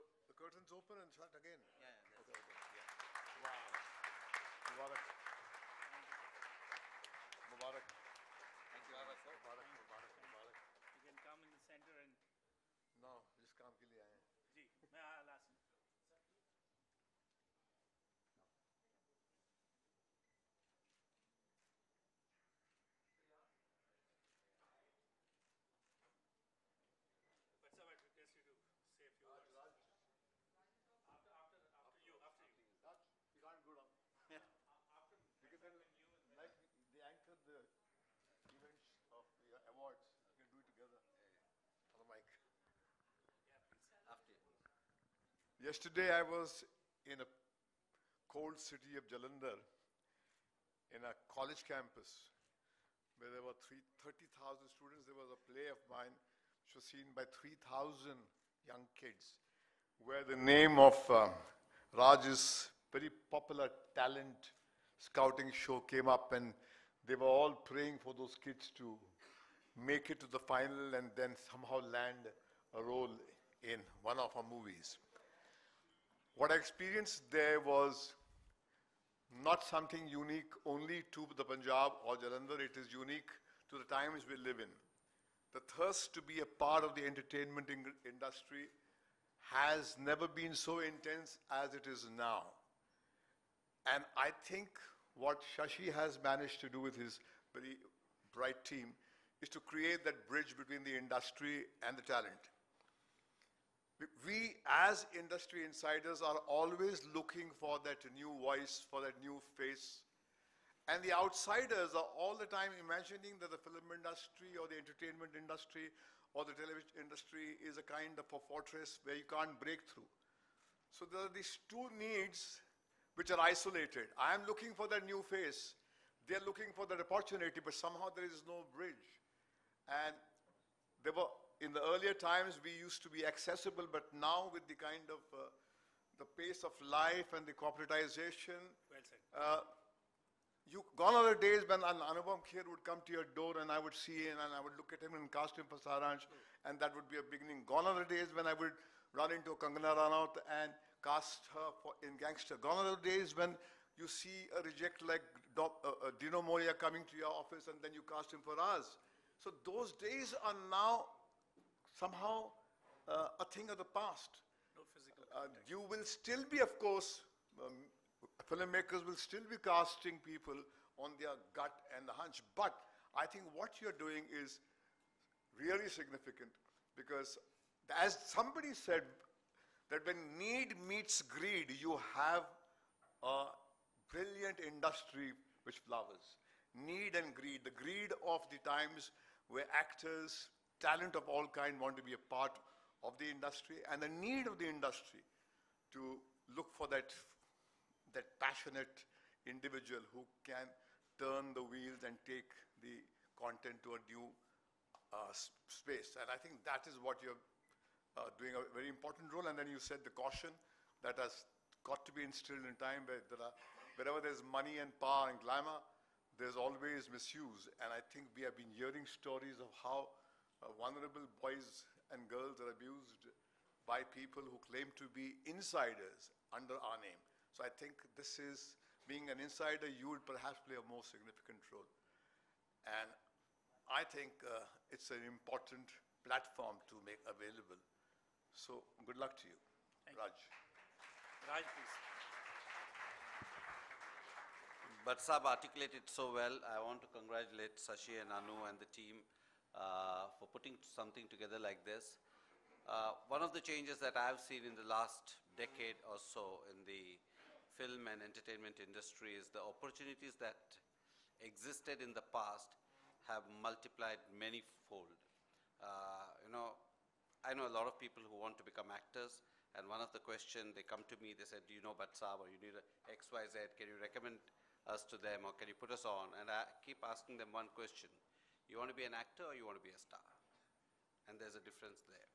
the curtains open and shut again? Yeah, Okay, okay, yeah. Wow. Mubarak. Mubarak. Thank you. Mubarak, Mubarak, Mubarak. You can come in the center and... No, जिस काम के लिए आए हैं. जी, मैं last. But sir, I request you to say a few words. After you. You can't go down. After Because then, like they anchor the events of the awards, you can do it together on the mic. Yeah, please. After you. Yesterday I was in a cold city of Jalandhar in a college campus where there were 30,000 students. There was a play of mine which was seen by 3,000 young kids where the name of Raj's very popular talent scouting show came up, and they were all praying for those kids to make it to the final and then somehow land a role in one of our movies. What I experienced there was not something unique only to the Punjab or Jalandhar. It is unique to the times we live in. The thirst to be a part of the entertainment industry has never been so intense as it is now. And I think what Shashi has managed to do with his very bright team is to create that bridge between the industry and the talent. We as industry insiders are always looking for that new voice, for that new face. And the outsiders are all the time imagining that the film industry or the entertainment industry or the television industry is a kind of a fortress where you can't break through. So there are these two needs which are isolated. I am looking for that new face. They're looking for that opportunity, but somehow there is no bridge. And there were, in the earlier times, we used to be accessible, but now with the kind of the pace of life and the corporatization, Well said. Gone are the days when Anupam Kher would come to your door and I would see him and I would look at him and cast him for Saransh, and that would be a beginning. Gone are the days when I would run into Kangana Ranaut and cast her in Gangster. Gone are the days when you see a reject like Dino Moria coming to your office and then you cast him for us. So those days are now somehow a thing of the past. No physical You will still be, of course, filmmakers will still be casting people on their gut and the hunch. But I think what you're doing is really significant because, as somebody said, that when need meets greed, you have a brilliant industry which flowers. Need and greed, the greed of the times where actors, talent of all kind want to be a part of the industry, and the need of the industry to look for that passionate individual who can turn the wheels and take the content to a new space. And I think that is what you're doing a very important role. And then you said the caution that has got to be instilled in time where wherever there's money and power and glamour, there's always misuse. And I think we have been hearing stories of how vulnerable boys and girls are abused by people who claim to be insiders under our name. So I think this is, being an insider, you would perhaps play a more significant role. And I think it's an important platform to make available. So good luck to you. Thank Raj. Raj, please. But Saab articulated so well. I want to congratulate Sashi and Anu and the team for putting something together like this. One of the changes that I've seen in the last decade or so in the film and entertainment industry is the opportunities that existed in the past have multiplied many-fold. I know a lot of people who want to become actors, and one of the questions, they come to me, they said, do you know Bhatt Saab, or you need a XYZ, can you recommend us to them, or can you put us on? And I keep asking them one question: you want to be an actor or you want to be a star? And there's a difference there.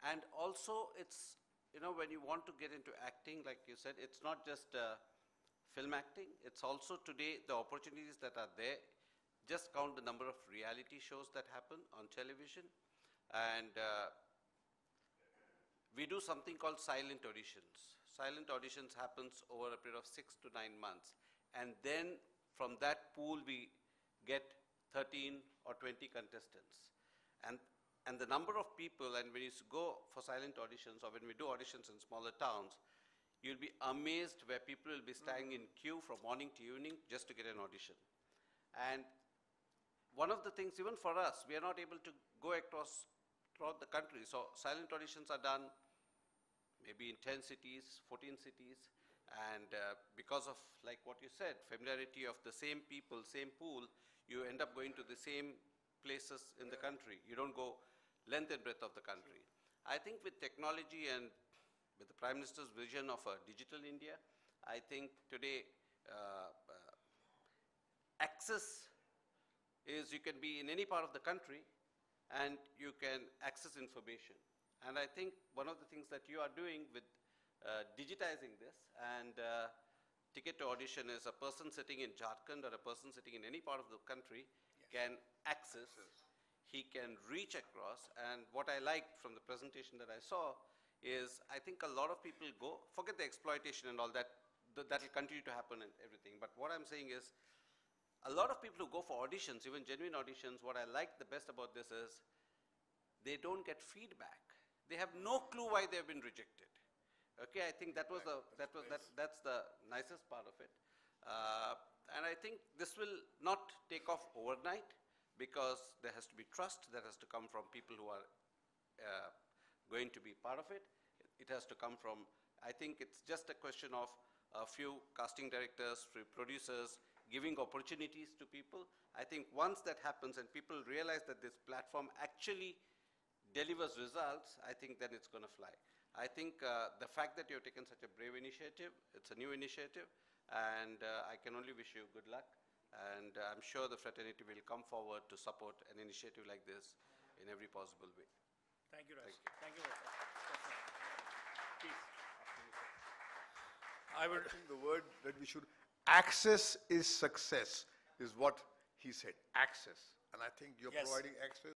And also, it's, when you want to get into acting, like you said, it's not just film acting, it's also today the opportunities that are there. Just count the number of reality shows that happen on television. And we do something called silent auditions. Silent auditions happens over a period of 6 to 9 months. And then from that pool, we get 13 or 20 contestants. And the number of people, and when you go for silent auditions or when we do auditions in smaller towns, you'll be amazed where people will be standing in queue from morning to evening just to get an audition. And one of the things, even for us, we are not able to go throughout the country. So silent auditions are done maybe in 10 cities, 14 cities. And because of, like what you said, familiarity of the same people, same pool, you end up going to the same places in the country. You don't go length and breadth of the country. I think with technology and with the Prime Minister's vision of a digital India, I think today access is you can be in any part of the country and you can access information. And I think one of the things that you are doing with digitizing this and ticket to audition is a person sitting in Jharkhand or a person sitting in any part of the country can access, he can reach across. And what I liked from the presentation that I saw is I think a lot of people go, forget the exploitation and all that, that will continue to happen and everything. But what I'm saying is a lot of people who go for auditions, even genuine auditions, what I like the best about this is they don't get feedback. They have no clue why they've been rejected. Okay, I think that was that's the nicest part of it. And I think this will not take off overnight because there has to be trust that has to come from people who are going to be part of it. It has to come from, I think it's just a question of a few casting directors, few producers, giving opportunities to people. I think once that happens and people realize that this platform actually delivers results, I think then it's going to fly. I think the fact that you've taken such a brave initiative, it's a new initiative, and I can only wish you good luck. And I'm sure the fraternity will come forward to support an initiative like this in every possible way. Thank you, Raj. Thank you. Thank you very much. Please. I would. I think the word that we should, access is success, is what he said, access. And I think you're Yes. providing access.